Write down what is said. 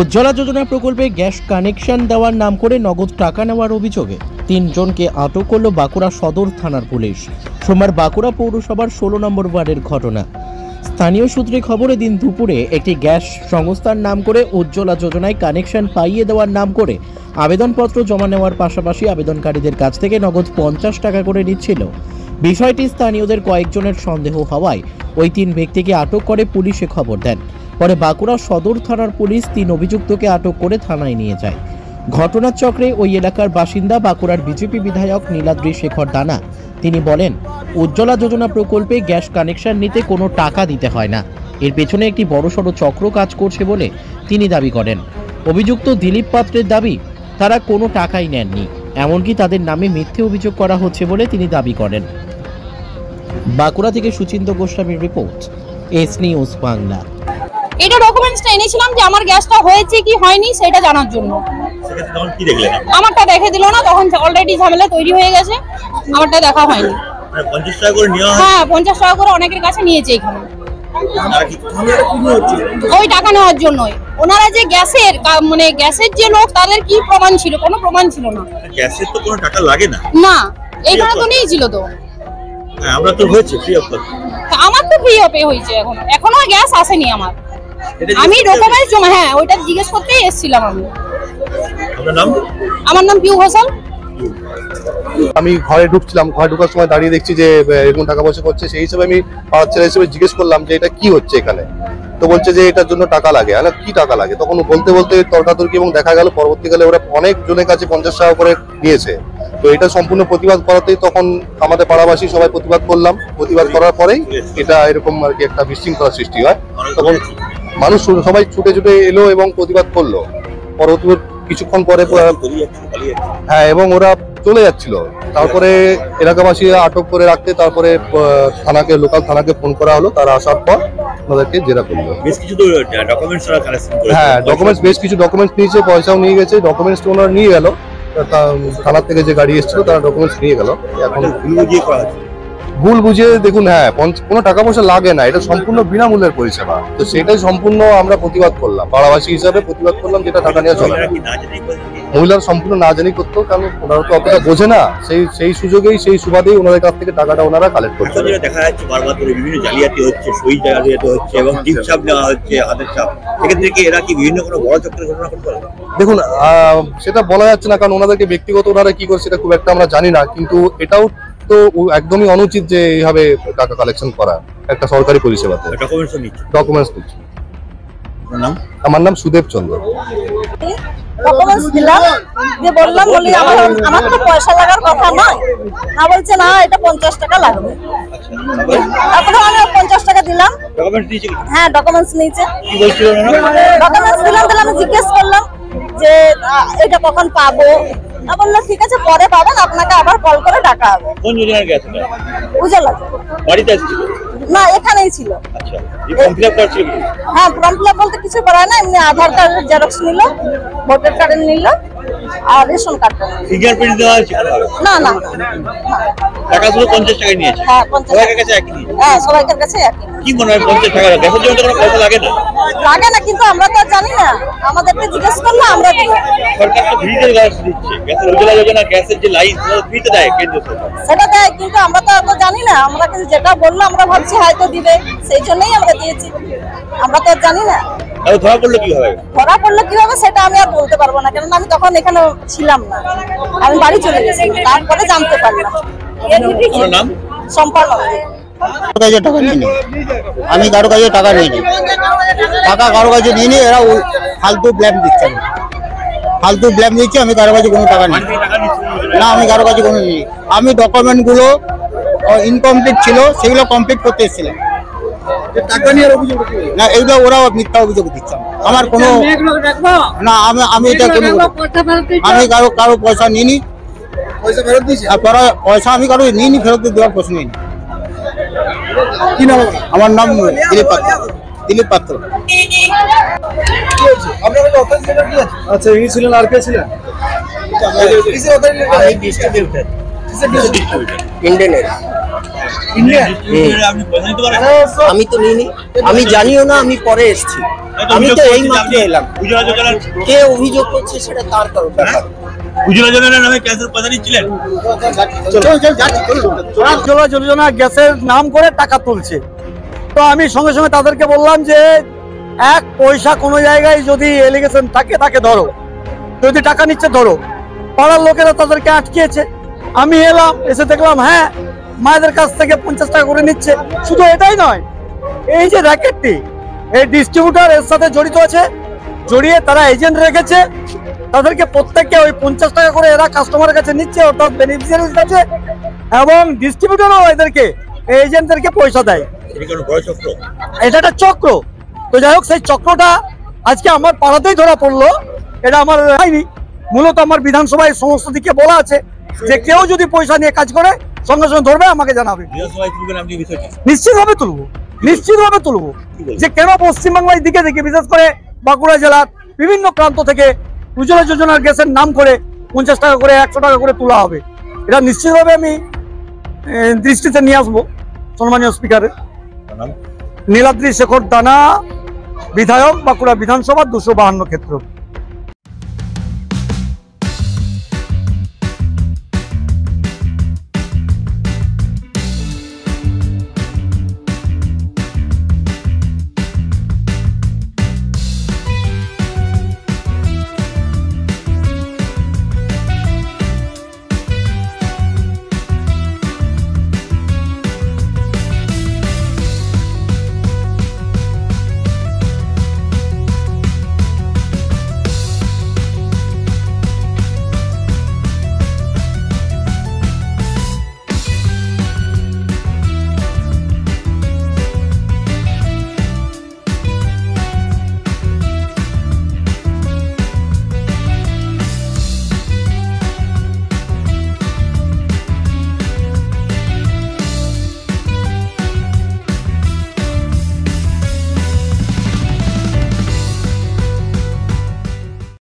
উজ্জ্বলা যোজনা প্রকল্পে gas connection দেওয়ার নাম করে নগদ টাকা নেওয়ার অভিযোগে ৩ জনকে আটক করল বাঁকুড়া সদর থানার পুলিশ। সোমবার বাঁকুড়া পৌরসভার ১৬ নম্বর ওয়ার্ডের ঘটনা। স্থানীয় সূত্রে খবর, দিন দুপুরে একটি গ্যাস সংস্থার নাম করে উজ্জ্বলা যোজনায় কানেকশন পাইয়ে দেওয়ার নাম করে আবেদনপত্র জমা নেওয়ার পাশাপাশি আবেদনকারীদের কাছ থেকে নগদ ৫০ টাকা করে নিচ্ছিল। বিষয়টি স্থানীয়দের কয়েকজনের সন্দেহ হওয়ায় ওই ৩ ব্যক্তিকে আটক করে পুলিশে খবর দেন। পরে বাঁকুড়া সদর থানার পুলিশ ৩ অভিযুক্তকে আটক করে থানায় নিয়ে যায়। ঘটনার চক্রে ওই এলাকার বাসিন্দা বাঁকুড়ার বিজেপি বিধায়ক নীলাদ্রি শেখর দানা। তিনি বলেন, উজ্জ্বলা যোজনা প্রকল্পে গ্যাস কানেকশন নিতে কোনো টাকা দিতে হয় না, এর পেছনে একটি বড়সড় চক্র কাজ করছে বলে তিনি দাবি করেন। অভিযুক্ত দিলীপ পাত্রের দাবি, তারা কোনো টাকাই নেননি, এমনকি তাদের নামে মিথ্যে অভিযোগ করা হচ্ছে বলে তিনি দাবি করেন। বাঁকুড়া থেকে সুচিন্ত গোস্বামীর রিপোর্ট, এস নিউজ বাংলা। এটা ডকুমেন্টসটা এনেছিলাম যে আমার গ্যাসটা হয়েছে কি হয়নি সেটা জানার জন্য। আমারটা দেখে দিল না, তখন অলরেডি ঝামেলা তৈরি হয়ে গেছে, আমারটা দেখা হয়নি। 50 টাকা করে নেওয়া হয়? হ্যাঁ, 50 টাকা করে অনেকের কাছে নিয়েছে এখানে। ওই টাকা নেওয়ার জন্যই। ওনারা যে গ্যাসের মানে গ্যাসের যে লোক, তাদের কি প্রমাণ ছিল? কোনো প্রমাণ ছিল না। গ্যাসের তো কোনো টাকা লাগে না। না, এইখানে তো নিয়েছিল তো। হ্যাঁ, আমরা তো হয়েছে ফ্রি অফ কস্ট। আমার তো ফ্রি অফে হয়েছে, এখনো গ্যাস আসেনি আমার। আমি ডকুমেন্টস জমা, হ্যাঁ ওইটা জিজ্ঞেস করতেই এসেছিলাম আমি। আপনার নাম? আমার নাম পিউ হোসেন। আমি ঘরে ঢুকছিলাম, ঘরে ঢোকার সময় দাঁড়িয়ে দেখছি যে এরকম টাকা পয়সা করছে। সেই হিসেবে আমি পাড়ার ছেলে হিসেবে জিজ্ঞেস করলাম যে এটা কি হচ্ছে এখানে। তো বলছে যে এটার জন্য টাকা লাগে। আরে কি টাকা লাগে? তখন বলতে বলতে তর্কাতর্কি, এবং দেখা গেল পরবর্তীকালে ওরা অনেক জনের কাছে 50 টাকা করে নিয়েছে। তো এটা সম্পূর্ণ প্রতিবাদ করাতেই তখন আমাদের পাড়াবাসী সবাই প্রতিবাদ করলাম। প্রতিবাদ করার পরেই এটা এরকম আর কি একটা বিশৃঙ্খলা সৃষ্টি হয়। তখন মানুষ সবাই ছুটে ছুটে এলো এবং প্রতিবাদ করলো। পরবর্তী কিছুক্ষণ পরে হ্যাঁ, এবং ওরা চলে যাচ্ছিল। তারপরে এলাকাবাসী আটক করে রাখতে, তারপরে থানাকে, লোকাল থানাকে ফোন করা হলো। তারা আসার পর ওদেরকে জেরা করলো। বেশ কিছু ডকুমেন্টস কালেকশন করেছে। হ্যাঁ, ডকুমেন্টস বেশ কিছু ডকুমেন্টস নিয়েছে, পয়সাও নিয়ে গেছে। ডকুমেন্টস ওনারা নিয়ে গেল, থানা থেকে যে গাড়ি এসেছিল তারা ডকুমেন্টস নিয়ে গেল। এখন ভুল বুঝিয়ে দেখুন, হ্যাঁ কোনো টাকা পয়সা লাগে না, এটা সম্পূর্ণ বিনামূল্যের পরিষেবা। তো সেটাই সম্পূর্ণ আমরা প্রতিবাদ করলাম, পাড়াবাসী হিসাবে প্রতিবাদ করলাম, যেটা টাকা নেওয়া চলে না। মহিলারা সম্পূর্ণ না জানি করতো, কারণ ওনারা তো অতটা বোঝে না। সেই সুযোগেই, সেই সুবাদেই ওনাদের কাছ থেকে টাকাটা ওনারা কালেক্ট করছে। দেখা যাচ্ছে বারবার করে বিভিন্ন জালিয়াতি হচ্ছে, সই জালিয়াতি হচ্ছে এবং টিপ ছাপ নেওয়া হচ্ছে, হাতের ছাপ। সেক্ষেত্রে কি এরা কি বিভিন্ন কোনো বড় চক্রের ঘটনা করতে পারে? দেখুন, সেটা বলা যাচ্ছে না, কারণ ওনাদেরকে ব্যক্তিগত ওনারা কি করছে সেটা খুব একটা আমরা জানি না। কিন্তু এটাও তো একদমই অনুচিত যে এইভাবে টাকা কালেকশন করা একটা সরকারি পরিষেবাতে। ডকুমেন্টস নিচ্ছে। আমার নাম সুদেব চন্দ্র। ডকুমেন্টস দিলাম, দিয়ে বললাম, বলি আমার তো পয়সা লাগার কথা নয়। না, বলছে না এটা 50 টাকা লাগবে। তারপরে আমি 50 টাকা দিলাম। হ্যাঁ, ডকুমেন্টস নিয়েছে। ডকুমেন্টস দিলাম, তাহলে আমি জিজ্ঞেস করলাম যে এটা কখন পাবো। না, বললো ঠিক আছে পরে পাবেন, আপনাকে আবার কল করে ডাকা হবে। কোন যোজনার গ্যাস? উজ্জ্বলা। বাড়িতে আসছিল না, এখানেই ছিল। আচ্ছা, এই ফর্ম ফিল আপ করছিল? হ্যাঁ, ফর্ম ফিল আপ বলতে কিছু করায় না, এমনি আধার কার্ডের জেরক্স নিল, ভোটার কার্ড নিল আর রেশন কার্ড। ফিঙ্গারপ্রিন্ট দেওয়া হয়েছে? না না, টাকা শুধু 50 টাকা নিয়েছে। হ্যাঁ, 50 সবার কাছে একই নিয়েছে। হ্যাঁ, সবার কাছে একই। কি মনে হয় 50 টাকা গ্যাসের জন্য কোনো পয়সা লাগে না? লাগে না, কিন্তু আমরা তো জানি না, আমাদেরকে জিজ্ঞেস করলে আমরা দিই। সরকার তো ফ্রিতে গ্যাস দিচ্ছে, গ্যাসের উজ্জ্বলা যোজনা, গ্যাসের যে লাইন ফ্রিতে দেয় কেন্দ্র সরকার। সেটা দেয়, কিন্তু আমরা তো জানি না। আমরা যেটা বললো আমরা ভাবছি হয়তো দিবে, সেই জন্যই আমরা দিয়েছি। আমরা তো জানি না। ধরা পড়লো কি হবে? ধরা পড়লো কি হবে সেটা আমি আর বলতে পারবো না, কারণ আমি তখন এখানে ছিলাম না, আমি বাড়ি চলে গেছি। তারপরে জানতে পারলাম। নাম? সম্পন্ন। টাকা নিইনি আমি, কারো কাছে টাকা নিইনি, টাকা কারো কাছে নিইনি। এরা ফালতু ব্ল্যাম দিচ্ছে, ফালতু ব্ল্যাম দিচ্ছে। আমি কারো কাছে কোনো টাকা নিই না, আমি কারো কাছে কোনো নিই। আমি ডকুমেন্টগুলো ইনকমপ্লিট ছিল, সেগুলো কমপ্লিট করতে এসেছিলাম না। এইগুলো ওরা মিথ্যা অভিযোগ দিচ্ছে। আমার কোনো না, আমি এটা কোনো, আমি কারো পয়সা নিইনি। পয়সা আমি কারো নিইনি, ফেরত দেওয়ার প্রশ্নই নেই। আমার নাম দিলীপ পাত্র। দিলীপ পাত্র। আচ্ছা, ইনি ছিলেন আর কে ছিলেন? আমি ডিস্ট্রিবিউটর ইন্ডিয়ানের। আপনি পয়সা নিতে পারেন? আমি তো নিইনি, আমি জানিও না, আমি পরে এসেছি, আমি তো এই মাত্র এলাম। উজ্জ্বলা যোজনার কে অভিযোগ করছে সেটা তার ব্যাপার। উজ্জ্বলা যোজনার নামে ক্যান্সার পয়সা নিচ্ছিলেন? উজ্জ্বলা যোজনা গ্যাসের নাম করে টাকা তুলছে। তো আমি সঙ্গে সঙ্গে তাদেরকে বললাম যে 1 পয়সা কোনো জায়গায় যদি এলিগেশন থাকে তাকে ধরো, যদি টাকা নিচ্ছে ধরো। পাড়ার লোকেরা তাদেরকে আটকিয়েছে। আমি এলাম, এসে দেখলাম হ্যাঁ মায়েদের কাছ থেকে 50 টাকা করে নিচ্ছে। শুধু এটাই নয়, এই যে র্যাকেটটি, এই ডিস্ট্রিবিউটার এর সাথে জড়িত আছে, জড়িয়ে তারা এজেন্ট রেখেছে, তাদেরকে প্রত্যেককে ওই 50 টাকা করে এরা কাস্টমারের কাছে নিচ্ছে, অর্থাৎ বেনিফিশিয়ারির কাছে, এবং ডিস্ট্রিবিউটারও এদেরকে এজেন্টদেরকে পয়সা দেয়। এটা একটা চক্র। তো যাই হোক, সেই চক্রটা আজকে আমার পাড়াতেই ধরা পড়লো। এটা আমার হয়নি, মূলত আমার বিধানসভায় সমস্ত দিকে বলা আছে যে কেউ যদি পয়সা নিয়ে কাজ করে সঙ্গে সঙ্গে ধরবে, আমাকে জানাবে। নিশ্চিতভাবে তুলবো, নিশ্চিতভাবে তুলবো। যে কেন পশ্চিমবাংলার দিকে থেকে, বিশেষ করে বাঁকুড়া জেলার বিভিন্ন প্রান্ত থেকে উজ্জ্বলা যোজনার গ্যাসের নাম করে 50 টাকা করে 100 টাকা করে তোলা হবে, এটা নিশ্চিতভাবে আমি দৃষ্টিতে নিয়ে আসবো সম্মানীয় স্পিকারের। নীলাদ্রি শেখর দানা, বিধায়ক, বাঁকুড়া বিধানসভা 252 ক্ষেত্র।